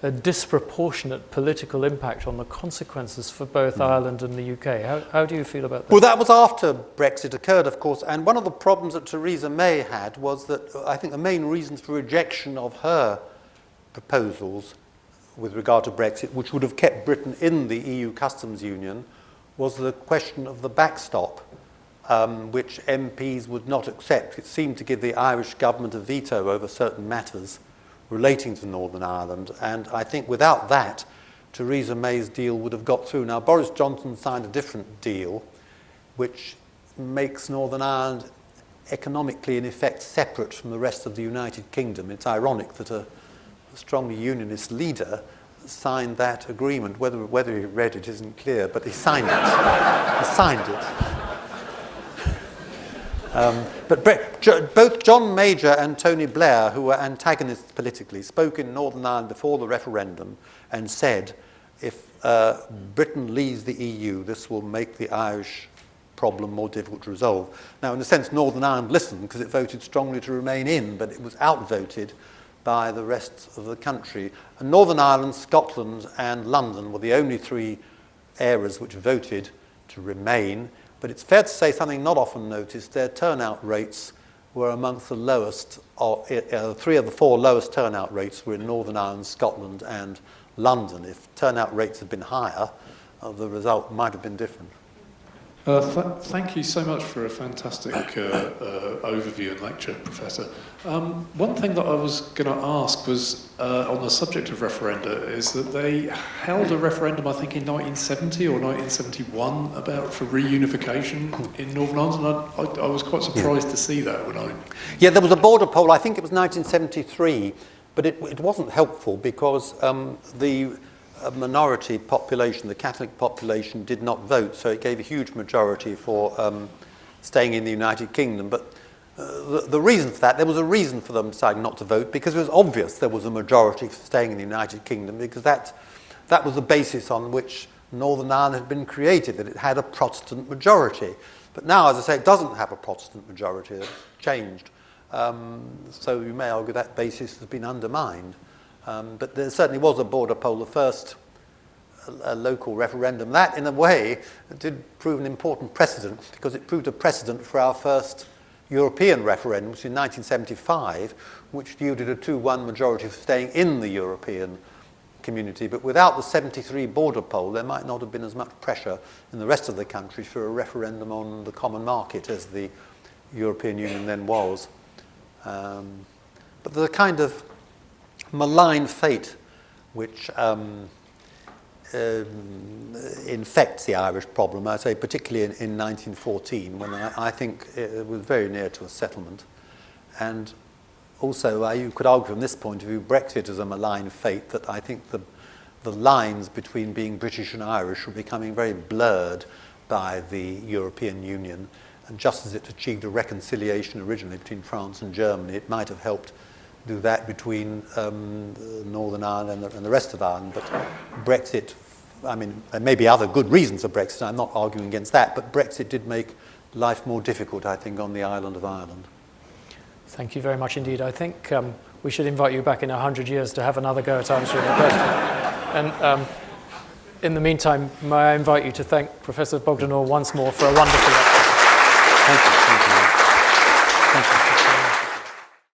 a disproportionate political impact on the consequences for both Ireland and the UK. How do you feel about that? Well, that was after Brexit occurred, of course, and one of the problems that Theresa May had was that I think the main reasons for rejection of her proposals with regard to Brexit, which would have kept Britain in the EU customs union, was the question of the backstop, which MPs would not accept. It seemed to give the Irish government a veto over certain matters relating to Northern Ireland, and I think without that, Theresa May's deal would have got through. Now, Boris Johnson signed a different deal, which makes Northern Ireland economically, in effect, separate from the rest of the United Kingdom. It's ironic that a strongly unionist leader signed that agreement. Whether he read it isn't clear, but he signed it. He signed it. But both John Major and Tony Blair, who were antagonists politically, spoke in Northern Ireland before the referendum and said, if Britain leaves the EU, this will make the Irish problem more difficult to resolve. Now, in a sense, Northern Ireland listened because it voted strongly to remain in, but it was outvoted by the rest of the country. And Northern Ireland, Scotland and London were the only three areas which voted to remain. But it's fair to say something not often noticed, their turnout rates were amongst the lowest, three of the four lowest turnout rates were in Northern Ireland, Scotland and London. If turnout rates had been higher, the result might have been different. Thank you so much for a fantastic overview and lecture, Professor. One thing that I was going to ask was, on the subject of referenda, is that they held a referendum, I think, in 1970 or 1971 for reunification in Northern Ireland, and I was quite surprised to see that when I... Yeah, there was a border poll, I think it was 1973, but it wasn't helpful because the minority population, the Catholic population, did not vote, so it gave a huge majority for staying in the United Kingdom. But the reason for that, there was a reason for them deciding not to vote, because it was obvious there was a majority for staying in the United Kingdom, because that was the basis on which Northern Ireland had been created, that it had a Protestant majority. But now, as I say, it doesn't have a Protestant majority. It's changed. So you may argue that basis has been undermined. But there certainly was a border poll, the first local referendum. That, in a way, did prove an important precedent, because it proved a precedent for our first European referendum, which was in 1975, which yielded a 2-1 majority for staying in the European community. But without the 73 border poll, there might not have been as much pressure in the rest of the country for a referendum on the common market as the European Union then was. But there's a kind of malign fate which infects the Irish problem, I say particularly in 1914, when I think it was very near to a settlement. And also, you could argue from this point of view, Brexit is a malign fate, that I think the lines between being British and Irish are becoming very blurred by the European Union. And just as it achieved a reconciliation originally between France and Germany, it might have helped do that between Northern Ireland and the rest of Ireland. But Brexit, I mean, there may be other good reasons for Brexit, I'm not arguing against that, but Brexit did make life more difficult, I think, on the island of Ireland. Thank you very much indeed. I think we should invite you back in 100 years to have another go at answering the question. And in the meantime, may I invite you to thank Professor Bogdanor once more for a wonderful lecture. Thank you.